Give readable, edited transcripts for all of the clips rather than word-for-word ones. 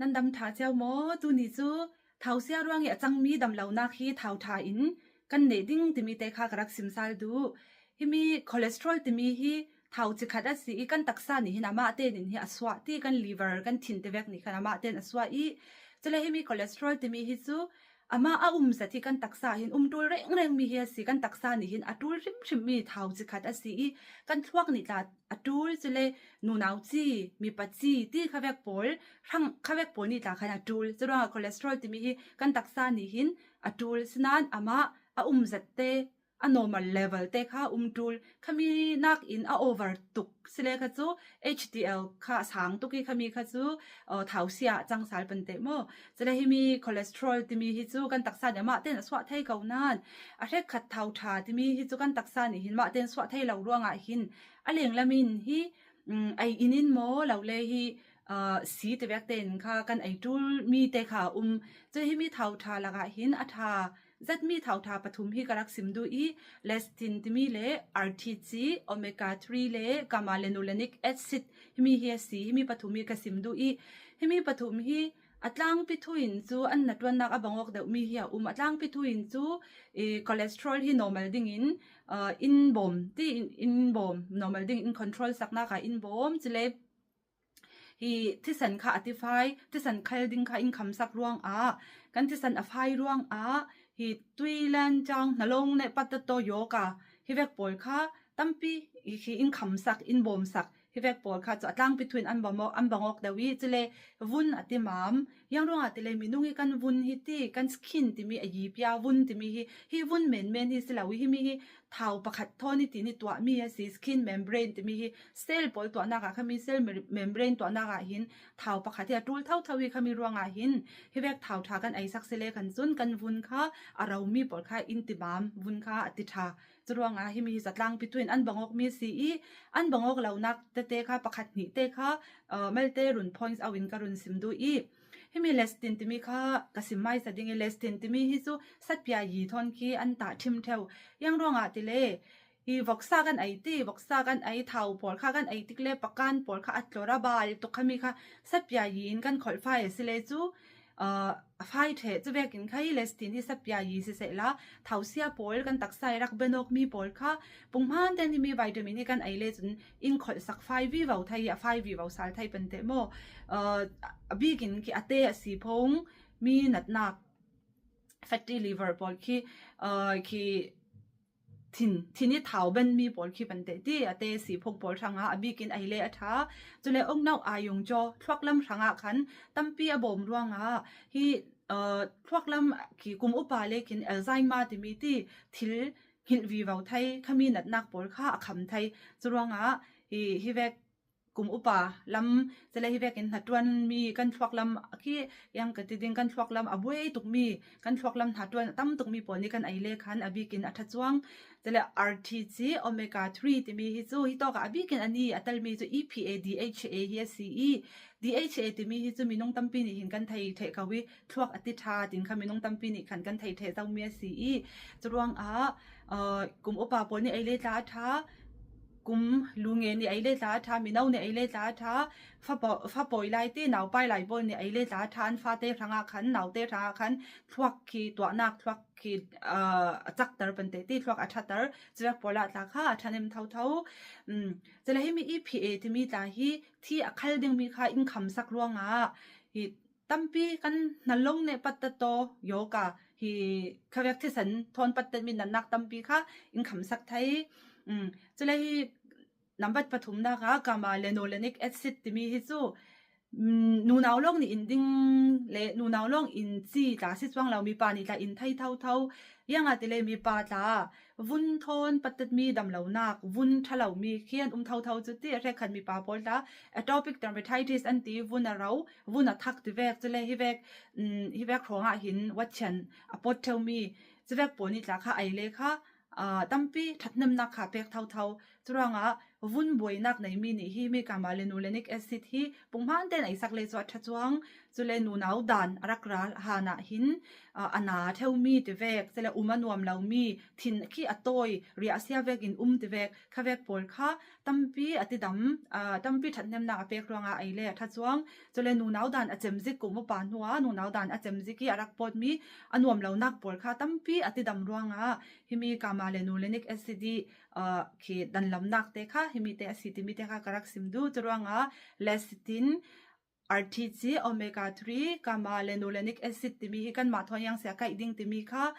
นั่นดำถาเจ้าหมอตูนี่จูเท่าเสียร่วงอย่าจังมีดำเหล่านักฮีเท่าทาอินกันเนดิ้งติมีเตคากรักซิมซาลดูฮิมีคอเลสเตอรอลติมีฮีเท่าจิขัดสีกันตักษานี่ฮินามาเตนินฮิอสวะตีกันลิเวอร์กันทินเตเวกนี่กันนามาเตนอสวะอีจะเลยฮิมีคอเลสเตอรอลติมีฮิจูอามาสัติกันตักษาหินตูเร่งมีเฮียสีกันตักษานี่หินตูริมมีเท่าจิขัดสีกันทวกนี่ตาตูจะเลยนูนาวจีมีปัจจีที่ข้าเวกโพลทั้งข้าเวกโพลนี่ตาขนาดตูจะรู้ว่าคอเลสเตอรอลติมีฮิกันตักษานี่หินตูสนานอามาสัตเตnormal level เตค่ะตูขมีนักอินover ตุกสิเลค่ะจู HDL ค่ะสางตุกีขมีค่ะจูเท่าเสียจังสารเป็นเตโมจะได้มีคอเลสเตอรอลที่มีฮิจูกันตักษาเนี่ยมาเต้นสวะไทยเก่านั้นอาเทขัดเท่าทาที่มีฮิจูกันตักษานี่หินมาเต้นสวะไทยเหล่าร่วงอ่ะหินอะไรอย่างละมินฮิไออินินโมเหล่าเลยฮิสีเตเวกเต้นค่ะกันไอจูมีเตค่ะจะให้มีเท่าทาละกะหินอัฐาจัดมีเท่าทาปฐุมฮิกรักซิมดูอีเลสตินติมีเล RTG โอเมก้า3เลกามาเลนูเลนิกแอซิดมีเฮียสีมีปฐุมฮิกซิมดูอีมีปฐุมฮิอัตลังปิทุอินจูอันนัดวันนักอบางอกเดมีเฮียอัตลังปิทุอินจูคอเลสเตอรอลฮิ normal ดิ่งอินบอมที่อินบอม normal ดิ่งอินคอนโทรลสักนักอินบอมจะเลฮีที่สันค่ะอธิบายที่สันใครดิ้งค่ะอินคำสักร่วงกันที่สันอภัยร่วงฮีตุยแลนจังนลงในปัตตโตโยกาฮีเวกปอลค่ะตั้มปีฮีอินคำสักอินบอมสักฮิเวกปอลค่ะจะตั้งปิดทวินอันบางอกดาวีจะเลยวุ้นอติมามยังร่วงอติเลยมีนุ่งกันวุ้นฮิตีกันสกินที่มีอายีพยาวุ้นที่มีฮีวุ้นเมนฮิสลาวิฮิมีฮีเท้าประคัดทอนี่ตีนี่ตัวมีสิสกินเมมเบรนที่มีฮีเซลล์ปอลตัวนักค่ะมีเซลล์เมมเบรนตัวนักหินเท้าประคัดที่ตูลเท้าทวีค่ะมีร่วงหินฮิเวกเท้าทากันไอซักเซเลกันซุนกันวุ้นค่ะเรามีปอลค่ะอินติมามวุ้นค่ะอติทาจะร่วงฮิมีสัตลังปิดทวินอันบางอกมีสีอันบางอกเหล่านักเตค่ะประคัดนี่เตค่ะเมลเตรุน points เอาวินการุนซิมดูฮิมีเลสตินที่มีค่ะกสิมไม่สะดิ้งเลสตินที่มีฮิจูสัตย์พยายีทอนคีอันตาทิมเทวยังร่วงติเลวอกซากันไอตีวอกซากันไอเท่าปอลค่ะกันไอติกเลปกันปอลค่ะอัตโลระบาลตุกขมีค่ะสัตย์พยายีนกันขอลไฟสิเลจูไฟเทจะเวกินค่ะเลสตินที่สัตย์พยายีสิเสละเท่าเสียปอลกันตักใส่รักเบนอกมีปอลค่ะปุ่งพันเดนที่มีวิตามินกันไอเลจนอินขอลสักไฟวีวาวไทยไฟวีวาวสารไทยเป็นเตโมบีกินki ate si phong mi nat nak fatty liver pol ki tin ni thau ben mi pol ki ban te ti ate si phong pol thanga abi kin ai le atha chule ong nau ayong jo thwaklam thanga khan tampi abom ruanga hi thwaklam ki kum upa le kin alzheimer ti mi ti thil hil vi wau thai khami nat nak pol kha akham thai churuanga hi vekกุมอุปาลำจะเลยฮิเวกินหัดวันมีกันฟอกลำที่ยังกติดิงกันฟอกลำอบุยตุกมีกันฟอกลำหัดวันตั้มตุกมีปนนี้กันไอเล่ขันอบิกินอัฐจวงจะเลย RTG โอเมก้า3ที่มีฮิจูฮิโตกับอบิกินอันนี้อัตลมีจู EPA DHA เฮีย CE DHA ที่มีฮิจูมีน้องตั้มปีนี่หินกันไทยเทกวิทวกอติธาตินค่ะมีน้องตั้มปีนี่ขันกันไทยเทเจ้าเมีย CE จะรวงกุมอุปาปนนี้ไอเล่จ้าท้ากุมลุงเงินนี่ไอเล่จ้าท้ามีน้องนี่ไอเล่จ้าท้าฟ้าปอยไล่ตีหนาวไปไหลบนนี่ไอเล่จ้าท้านฟ้าเตะทางอาคันหนาวเตะทางอาคันทวักขีตัวนักทวักขีจักเตอร์เป็นเตตีทวักอัฐเตอร์จะแบบปอลาตาค่ะทันเอ็มเท่าจะเลยให้มี EPA ที่มีตาฮีที่อักขระดึงมีค่ะอินคำสักร่วงฮีตั้มปีกันนั่นลงในปัตตโตโยกาฮีขยักที่สันทอนปัตตมีนันนักตั้มปีค่ะอินคำสักไทยจะเลยน้ำบัดปฐุมนะคะกามาเลโนเลนิกแอซิดที่มีฮิจูนูนาวลงนี่อินดิ้งเลนูนาวลงอินซีตาสิสว่างเรามีปานี่ตาอินไทยเท่ายังอาติเลมีปาตาวุ้นทอนปัตตมีดำเหล่านักวุ้นทะเหล่ามีเขียนเท่าจุดที่แรกขันมีปาปอลตา atopic dermatitis อันที่วุ้นเราวุ้นทักที่แวกจะเลยฮิแวกของหินวัดเชนอปอดเทลมีจะแวกปนิตาค่ะไอเลค่ะตั้มปีทัดน้ำหนักค่ะเป็กเท่าจุดว่าง วุ้นบวยนักในมีนี่ฮีมีกามาเลนูเลนิกแอซิดฮีปุงพานเต้นไอสักเลจวดทัจวงจุเลนูนาวดันรักราหานะหินอนาเทวมีติเวกเซเลอุมานวมลาวมีทินขี้อตอยเรียเซียเวกินติเวกคาเวกปอลค่ะตัมปีอติดำตัมปีทัดเนมนาเปกรวงไอเลทัจวงจุเลนูนาวดันอเจมซิกกุมปานหัวนูนาวดันอเจมซิกีรักปอดมีอนวมลาวนักปอลค่ะตัมปีอติดำรวงฮิมีกามาเลนูเลนิกแอซิดขีดันลำนักเตค่ะฮิมิเตอซิติมิเตค่ะกรักซิมดูจรวงเลซิตินRTG omega 3 gamma linolenic acid timi kan ma thoyang sia kai ding timi kha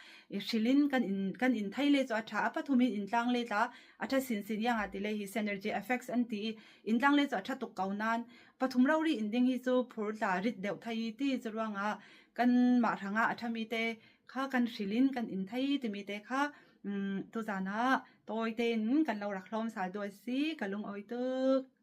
shilin kan in thaile cho atha apathumin in tlang le ta atha sin yang atile hi synergy effects anti in tlang le cho atha tuk kaunan pathum rauri in ding hi chu phur ta rit deu thai ti churwanga kan ma thanga athami te kha kan shilin kan in thai timi te kha tu jana toy ten kan lo rak hlom sa do si kalung oi tuk